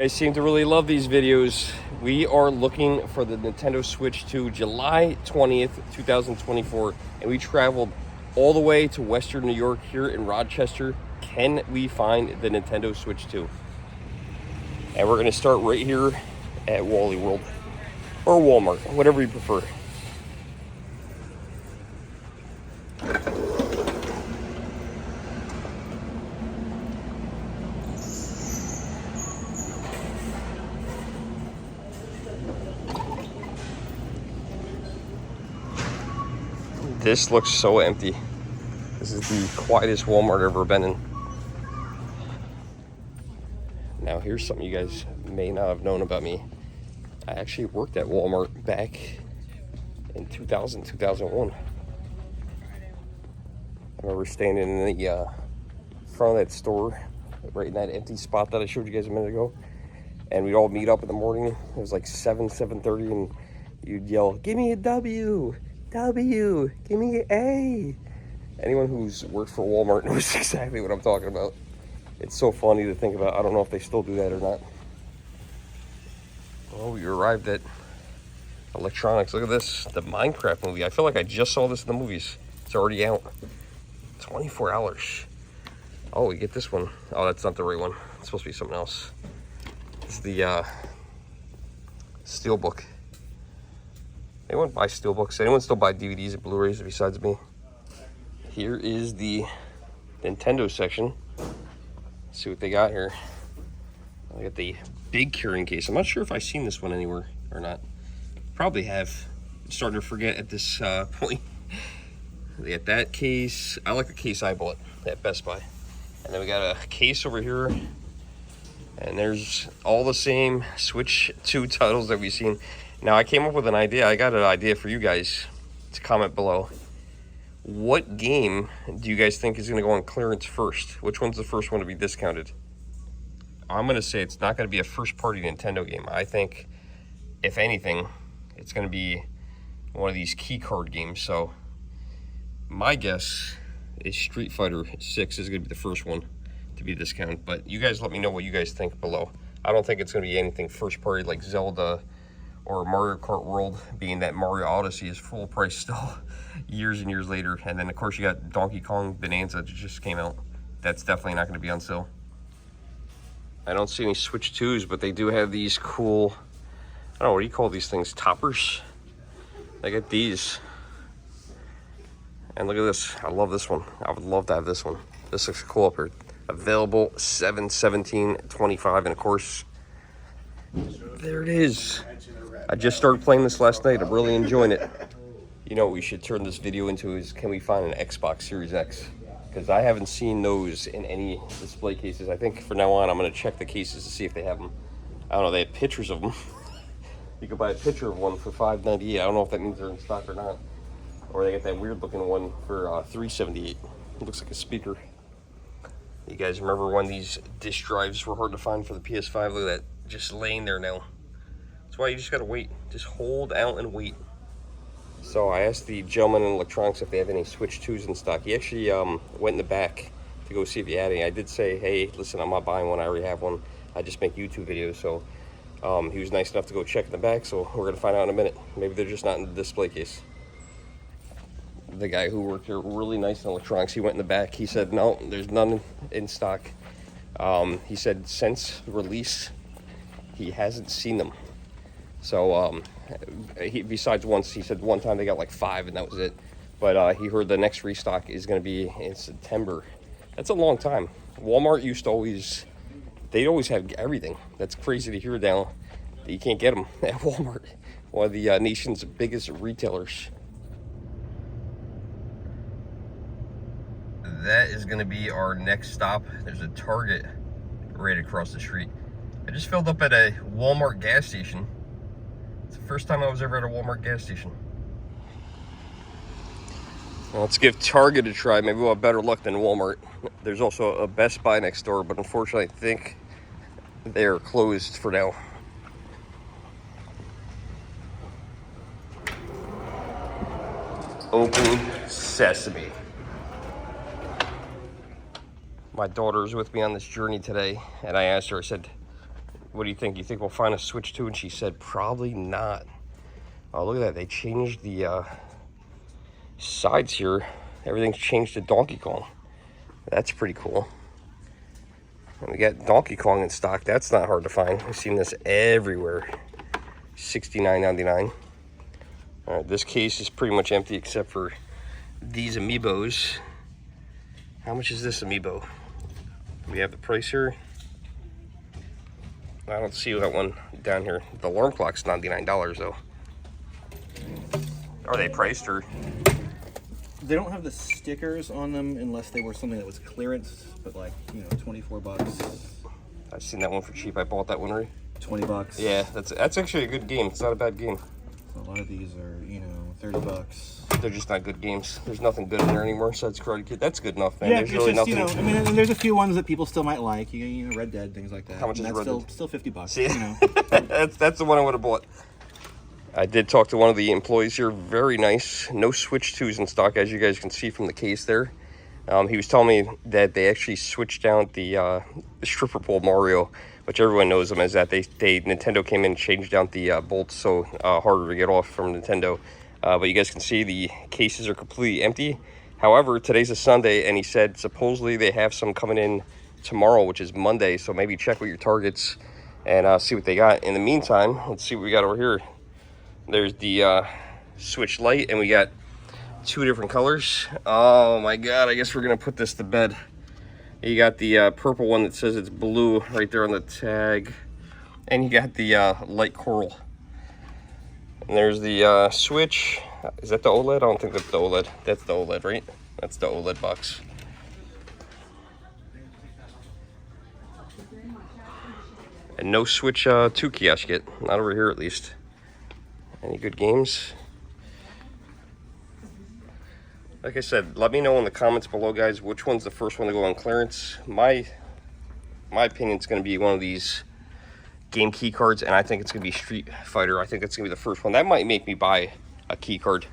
I seem to really love these videos. We are looking for the Nintendo Switch 2 July 20th, 2024, and we traveled all the way to Western New York here in Rochester. Can we find the Nintendo Switch 2? And we're gonna start right here at Wally World, or Walmart, whatever you prefer. This looks so empty. This is the quietest Walmart I've ever been in. Now here's something you guys may not have known about me. I actually worked at Walmart back in 2000, 2001. I remember standing in the front of that store, right in that empty spot that I showed you guys a minute ago. And we'd all meet up in the morning. It was like 7:30, and you'd yell, "Give me a W! W! Give me an A!" Anyone who's worked for Walmart knows exactly what I'm talking about. It's so funny to think about. I don't know if they still do that or not. Oh, we arrived at electronics. Look at this, the Minecraft movie. I feel like I just saw this in the movies. It's already out. $24. Oh, we get this one. Oh, that's not the right one. It's supposed to be something else. It's the Steelbook. Anyone buy Steelbooks? Anyone still buy DVDs and Blu-rays besides me? Here is the Nintendo section. Let's see what they got here. I got the big carrying case. I'm not sure if I've seen this one anywhere or not. Probably have. I'm starting to forget at this point. They got that case. I like the case I bought at Best Buy. And then we got a case over here. And there's all the same Switch 2 titles that we've seen. Now, I came up with an idea. I got an idea for you guys to comment below. What game do you guys think is going to go on clearance first? Which one's the first one to be discounted? I'm going to say it's not going to be a first-party Nintendo game. I think, if anything, it's going to be one of these key card games. So, my guess is Street Fighter 6 is going to be the first one to be discounted. But you guys let me know what you guys think below. I don't think it's going to be anything first-party like Zelda or Mario Kart World, being that Mario Odyssey is full price still years and years later. And then, of course, you got Donkey Kong Bonanza that just came out. That's definitely not going to be on sale. I don't see any Switch 2s, but they do have these cool, I don't know, what do you call these things? Toppers? They got these. And look at this. I love this one. I would love to have this one. This looks cool up here. Available 7/17/25, and of course, there it is. I just started playing this last night. I'm really enjoying it. You know what we should turn this video into is, can we find an Xbox Series X? Because I haven't seen those in any display cases. I think from now on I'm going to check the cases to see if they have them. I don't know, they have pictures of them. You could buy a picture of one for $5.98. I don't know if that means they're in stock or not. Or they got that weird looking one for $3.78. It looks like a speaker. You guys remember when these disk drives were hard to find for the PS5? Look at that, just laying there now. That's why you just gotta wait. Just hold out and wait. So I asked the gentleman in electronics if they have any Switch 2s in stock. He actually went in the back to go see if he had any. I did say, hey, listen, I'm not buying one. I already have one. I just make YouTube videos. So he was nice enough to go check in the back. So we're gonna find out in a minute. Maybe they're just not in the display case. The guy who worked here, really nice in electronics, he went in the back. He said, no, there's none in stock. He said since release, he hasn't seen them. So besides once, he said one time they got like 5 and that was it. But he heard the next restock is going to be in September. That's a long time. Walmart used to always, they'd always have everything. That's crazy to hear now that you can't get them at Walmart, one of the nation's biggest retailers. That is going to be our next stop. There's a Target right across the street. I just filled up at a Walmart gas station. It's the first time I was ever at a Walmart gas station. Well, let's give Target a try. Maybe we'll have better luck than Walmart. There's also a Best Buy next door, but unfortunately I think they're closed for now. Open sesame. My daughter's with me on this journey today, and I asked her, I said, what do you think? You think we'll find a Switch 2? And she said, probably not. Oh, look at that. They changed the sides here. Everything's changed to Donkey Kong. That's pretty cool. And we got Donkey Kong in stock. That's not hard to find. We've seen this everywhere. $69.99. All right, this case is pretty much empty except for these amiibos. How much is this amiibo? We have the price here. I don't see that one down here. The alarm clock's $99 though. Are they priced or? They don't have the stickers on them unless they were something that was clearance, but like, you know, 24 bucks. I've seen that one for cheap. I bought that one, right? 20 bucks. Yeah, that's actually a good game. It's not a bad game. A lot of these are, you know, 30 bucks. They're just not good games. There's nothing good in there anymore besides Karate Kid. That's good enough, man. Yeah, there's really just, nothing. you know, I mean, and there's a few ones that people still might like. You know, Red Dead, things like that. How much is Red Dead? Still 50 bucks. See? You know. that's the one I would have bought. I did talk to one of the employees here. Very nice. No Switch 2s in stock, as you guys can see from the case there. He was telling me that they actually switched out the stripper pole Mario, which everyone knows them as that. Nintendo came in and changed out the bolts so harder to get off from Nintendo. But you guys can see the cases are completely empty. However, today's a Sunday, and he said supposedly they have some coming in tomorrow, which is Monday. So maybe check with your Targets and see what they got. In the meantime, let's see what we got over here. There's the Switch Lite, and we got 2 different colors. Oh my god, I guess we're gonna put this to bed. You got the purple one that says it's blue right there on the tag, and you got the light coral. And there's the Switch. Is that the OLED? I don't think that's the OLED. That's the OLED, right? That's the OLED box. And no Switch 2 kiosk yet. Not over here, at least. Any good games? Like I said, let me know in the comments below, guys, which one's the first one to go on clearance. My opinion is going to be one of these game key cards, and I think it's going to be Street Fighter. I think that's going to be the first one. That might make me buy a key card.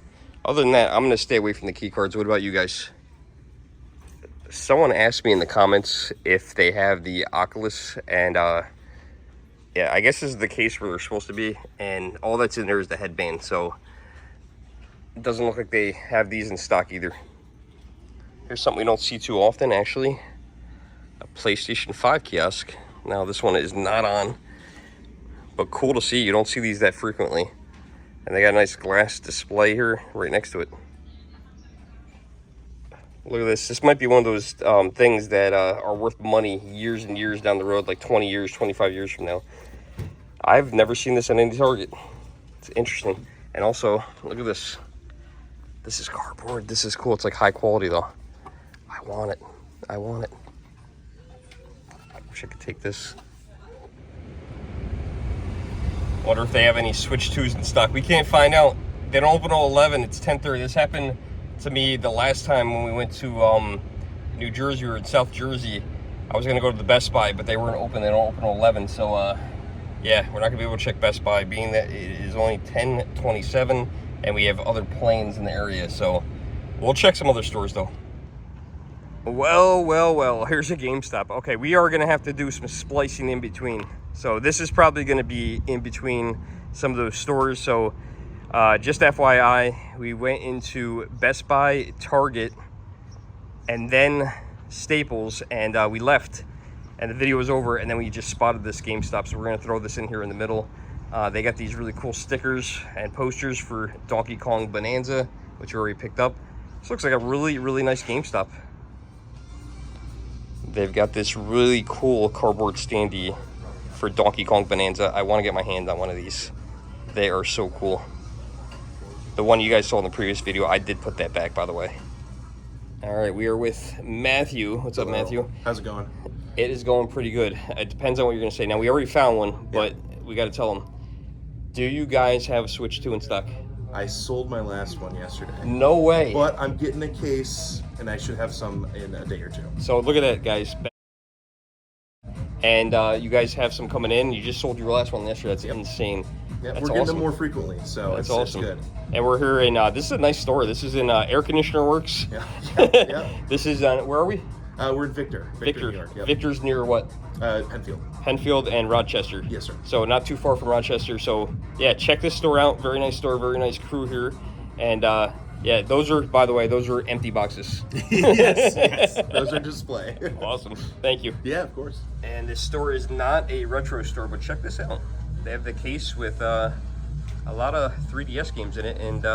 Other than that, I'm going to stay away from the key cards. What about you guys? Someone asked me in the comments if they have the Oculus, and yeah, I guess this is the case where they're supposed to be, and all that's in there is the headband, so it doesn't look like they have these in stock either. Here's something we don't see too often, actually. A PlayStation 5 kiosk. Now, this one is not on, but cool to see. You don't see these that frequently. And they got a nice glass display here right next to it. Look at this. This might be one of those things that are worth money years and years down the road, like 20 years, 25 years from now. I've never seen this on any Target. It's interesting. And also, look at this. This is cardboard. This is cool. It's like high quality, though. I want it. I want it. I wish I could take this. Wonder if they have any Switch 2s in stock. We can't find out. They don't open till 11. It's 10:30. This happened to me the last time when we went to New Jersey or in South Jersey. I was going to go to the Best Buy, but they weren't open. They don't open till 11. So, yeah, we're not going to be able to check Best Buy, being that it is only 10:27, and we have other planes in the area. So, we'll check some other stores, though. Well, here's a GameStop. Okay, we are going to have to do some splicing in between. So, this is probably going to be in between some of those stores. So, just FYI, we went into Best Buy, Target, and then Staples, and we left, and the video was over, and then we just spotted this GameStop, so we're going to throw this in here in the middle. They got these really cool stickers and posters for Donkey Kong Bonanza, which we already picked up. This looks like a really, really nice GameStop. They've got this really cool cardboard standee for Donkey Kong Bonanza. I want to get my hand on one of these. They are so cool. The one you guys saw in the previous video, I did put that back, by the way. All right, we are with Matthew. What's up, Matthew? How's it going? It is going pretty good. It depends on what you're going to say. Now, we already found one, but we got to tell them. Do you guys have a Switch 2 in stock? I sold my last one yesterday. No way. But I'm getting a case, and I should have some in a day or two. So look at that, guys. And you guys have some coming in. You just sold your last one yesterday. That's insane. Yeah, That's we're getting awesome. them more frequently, so That's it's awesome. good. And we're here in, this is a nice store. This is in Air Conditioner Works. Yeah. This is, where are we? We're in Victor, New York. Yep. Victor's near what? Penfield. Penfield and Rochester. Yes, sir. So not too far from Rochester. So yeah, check this store out. Very nice store, very nice crew here. And yeah, those are, by the way, those are empty boxes. Yes. Those are display. Awesome. Thank you. Yeah, of course. And this store is not a retro store, but check this out. They have the case with a lot of 3DS games in it, and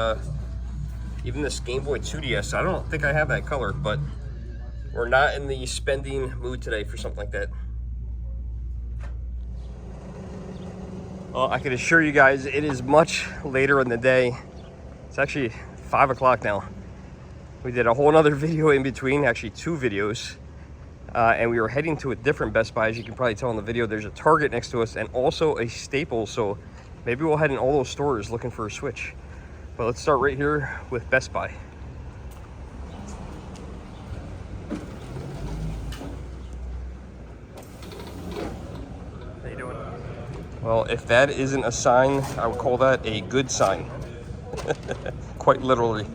even this Game Boy 2DS. I don't think I have that color, but we're not in the spending mood today for something like that. Well, I can assure you guys it is much later in the day. It's actually 5 o'clock now. We did a whole nother video in between, actually 2 videos. And we were heading to a different Best Buy. As you can probably tell in the video, there's a Target next to us and also a Staples. So maybe we'll head in all those stores looking for a Switch. But let's start right here with Best Buy. How you doing? Well, if that isn't a sign, I would call that a good sign. Quite literally.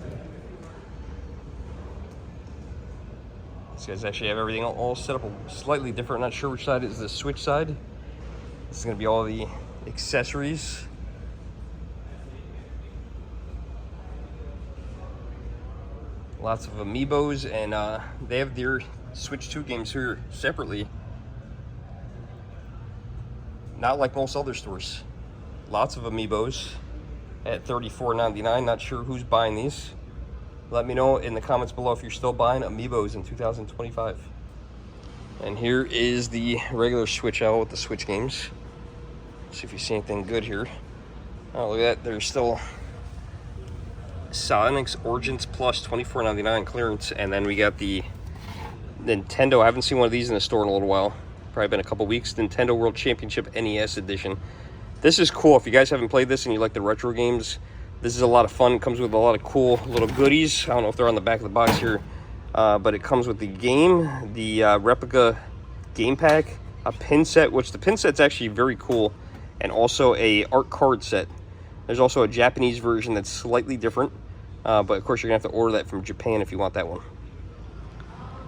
These guys actually have everything all set up slightly different. Not sure which side is the Switch side. This is going to be all the accessories. Lots of amiibos, and they have their Switch 2 games here separately. Not like most other stores. Lots of amiibos at $34.99. Not sure who's buying these. Let me know in the comments below if you're still buying amiibos in 2025. And here is the regular Switch out with the Switch games. See if you see anything good here. Oh, look at that. There's still Sonic's Origins Plus $24.99 clearance. And then we got the Nintendo. I haven't seen one of these in the store in a little while. Probably been a couple weeks. Nintendo World Championship NES Edition. This is cool. If you guys haven't played this and you like the retro games, this is a lot of fun. It comes with a lot of cool little goodies. I don't know if they're on the back of the box here, but it comes with the game, the replica game pack, a pin set, which the pin set's actually very cool, and also a art card set. There's also a Japanese version that's slightly different, but of course you're gonna have to order that from Japan if you want that one.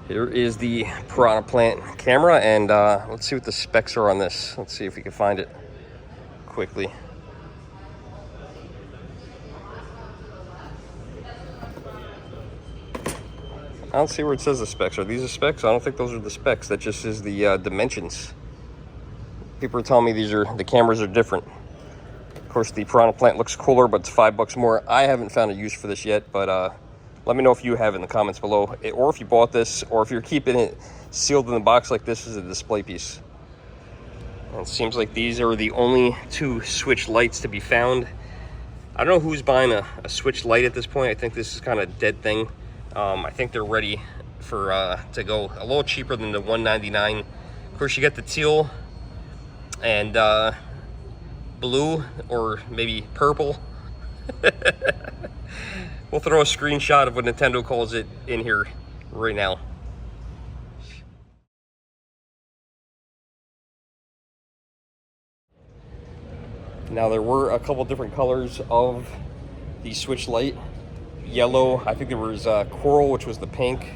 Here is the Piranha Plant camera, and let's see what the specs are on this. Let's see if we can find it quickly. I don't see where it says the specs. Are these the specs? I don't think those are the specs. That just is the dimensions. People are telling me the cameras are different. Of course, the Piranha Plant looks cooler, but it's $5 more. I haven't found a use for this yet, but let me know if you have in the comments below, or if you bought this, or if you're keeping it sealed in the box like this as a display piece. And it seems like these are the only 2 Switch lights to be found. I don't know who's buying a Switch light at this point. I think this is kind of a dead thing. I think they're ready for to go a little cheaper than the $199. Of course, you get the teal and blue, or maybe purple. We'll throw a screenshot of what Nintendo calls it in here right now. Now, there were a couple different colors of the Switch Lite. Yellow, I think there was coral, which was the pink.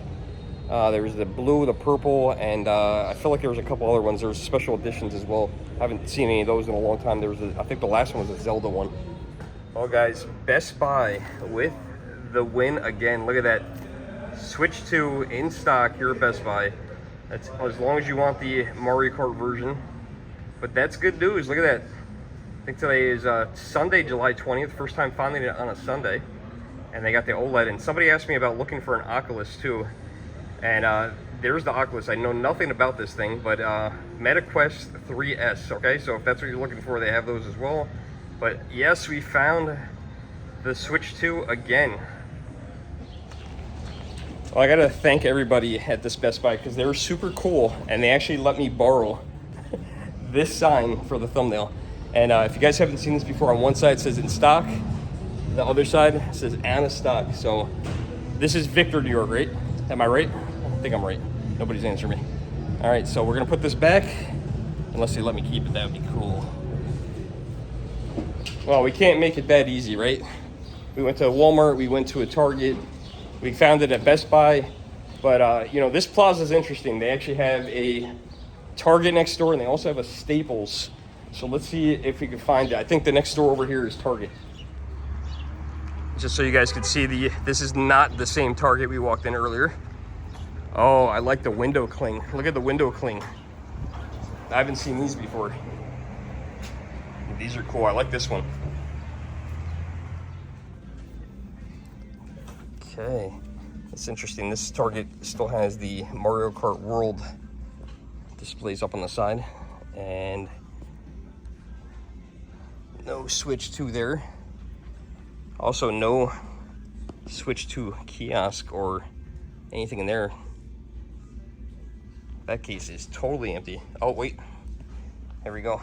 There was the blue, the purple, and I feel like there was a couple other ones. There was special editions as well. I haven't seen any of those in a long time. There was I think the last one was a Zelda one. Well, guys, Best Buy with the win again. Look at that. Switch 2 in stock here at Best Buy. That's as long as you want the Mario Kart version. But that's good news. Look at that. I think today is Sunday, July 20th. First time finding it on a Sunday. And they got the OLED. And somebody asked me about looking for an Oculus too. And there's the Oculus. I know nothing about this thing, but MetaQuest 3S. Okay, so if that's what you're looking for, they have those as well. But yes, we found the Switch 2 again. Well, I gotta thank everybody at this Best Buy because they were super cool, and they actually let me borrow this sign for the thumbnail. And if you guys haven't seen this before, on one side it says in stock, the other side says out of stock. So this is Victor, New York, right? Am I right? I think I'm right. Nobody's answering me. All right, so we're gonna put this back, unless they let me keep it. That would be cool. Well, we can't make it that easy, right? We went to Walmart, we went to a Target, we found it at Best Buy, but you know, this plaza is interesting. They actually have a Target next door, and they also have a Staples. So let's see if we can find it. I think the next door over here is Target. Just so you guys can see, this is not the same Target we walked in earlier. Oh, I like the window cling. Look at the window cling. I haven't seen these before. These are cool. I like this one. Okay, that's interesting. This Target still has the Mario Kart World displays up on the side, and no Switch 2 there. Also, no Switch 2 kiosk or anything in there. That case is totally empty. Oh, wait. There we go.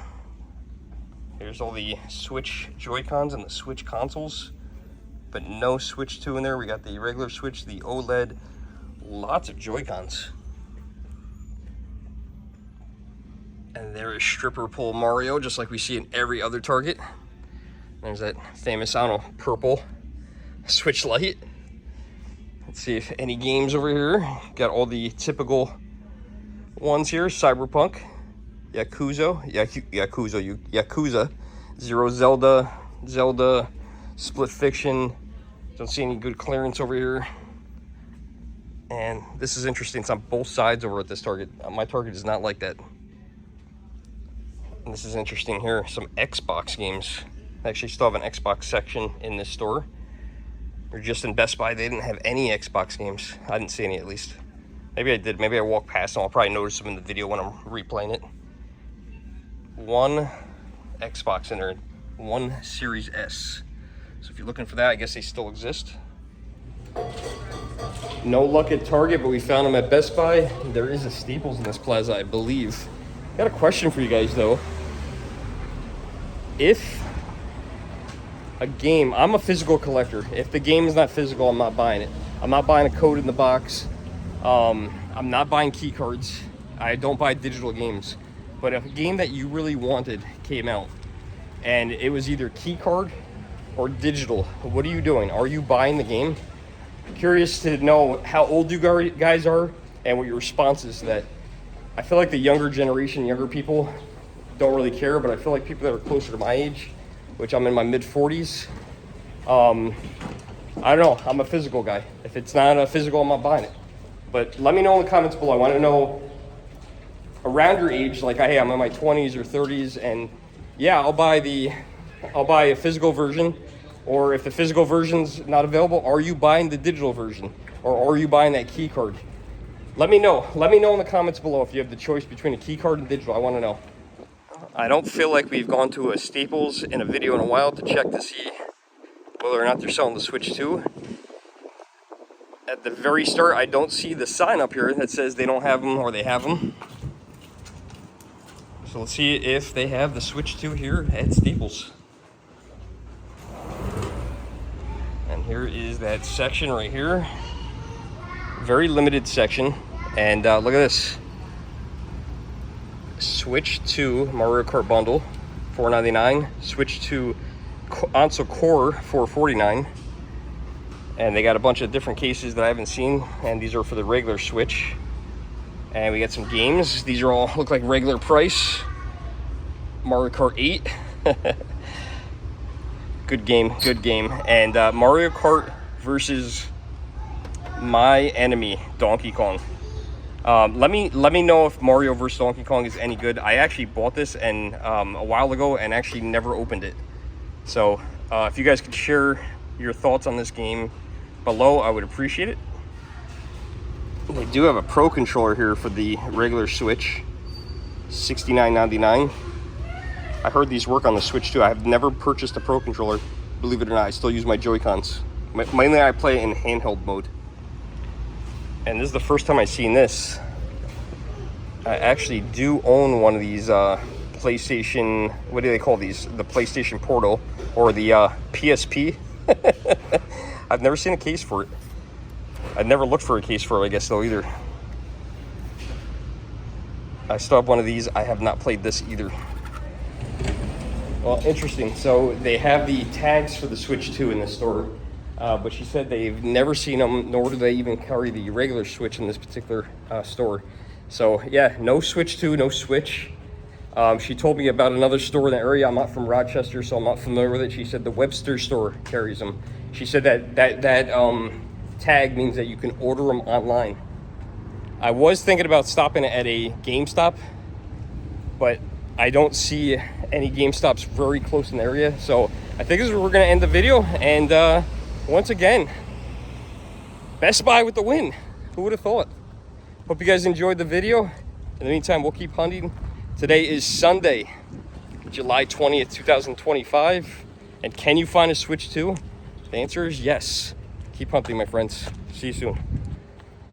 Here's all the Switch Joy-Cons and the Switch consoles, but no Switch 2 in there. We got the regular Switch, the OLED, lots of Joy-Cons. And there is stripper pole Mario, just like we see in every other Target. There's that famous, I don't know, purple Switch light. Let's see if any games over here. Got all the typical ones here. Cyberpunk, Yakuza, Zero Zelda, Split Fiction. Don't see any good clearance over here. And this is interesting. It's on both sides over at this Target. My Target is not like that. And this is interesting here. Some Xbox games. They actually still have an Xbox section in this store. Or just in Best Buy, they didn't have any Xbox games. I didn't see any, at least. Maybe I did. Maybe I walked past them. I'll probably notice them in the video when I'm replaying it. One Xbox in there. One Series S. So if you're looking for that, I guess they still exist. No luck at Target, but we found them at Best Buy. There is a Staples in this plaza, I believe. Got a question for you guys, though. If a game, I'm a physical collector. If the game is not physical, I'm not buying it. I'm not buying a code in the box. I'm not buying key cards. I don't buy digital games. But if a game that you really wanted came out and it was either key card or digital, what are you doing? Are you buying the game? Curious to know how old you guys are and what your response is to that. I feel like the younger generation, younger people don't really care, but I feel like people that are closer to my age, which I'm in my mid-40s, I don't know, I'm a physical guy. If it's not a physical, I'm not buying it. But let me know in the comments below. I want to know around your age, like, hey, I'm in my 20s or 30s, and yeah, I'll buy a physical version. Or if the physical version's not available, are you buying the digital version? Or are you buying that key card? Let me know. Let me know in the comments below if you have the choice between a key card and digital. I want to know. I don't feel like we've gone to a Staples in a video in a while to check to see whether or not they're selling the Switch 2. At the very start, I don't see the sign up here that says they don't have them or they have them. So let's see if they have the Switch 2 here at Staples. And here is that section right here. Very limited section. And look at this. Switch 2 Mario Kart bundle, $4.99. Switch 2 console core, $4.49. And they got a bunch of different cases that I haven't seen, and these are for the regular Switch. And we got some games. These are all look like regular price. Mario Kart 8. Good game, good game. And Mario Kart versus my enemy, Donkey Kong. Let me know if Mario vs. Donkey Kong is any good. I actually bought this and a while ago and actually never opened it. So if you guys could share your thoughts on this game below, I would appreciate it. They do have a Pro controller here for the regular Switch, $69.99. I heard these work on the Switch too. I have never purchased a Pro controller. Believe it or not, I still use my Joy-Cons. Mainly I play in handheld mode. And this is the first time I've seen this. I actually do own one of these PlayStation, what do they call these? The PlayStation Portal, or the PSP. I've never seen a case for it. I've never looked for a case for it, I guess, though, either. I still have one of these. I have not played this either. Well, interesting. So they have the tags for the Switch 2 in the store. But she said they've never seen them, nor do they even carry the regular Switch in this particular store. So yeah, no Switch 2, no Switch. She told me about another store in the area. I'm not from Rochester, so I'm not familiar with it. She said the Webster store carries them. She said that tag means that you can order them online. I was thinking about stopping at a GameStop, but I don't see any GameStops very close in the area. So I think this is where we're gonna end the video. And once again, Best Buy with the win. Who would have thought? Hope you guys enjoyed the video. In the meantime, we'll keep hunting. Today is Sunday, July 20th, 2025. And can you find a Switch 2? The answer is yes. Keep hunting, my friends. See you soon.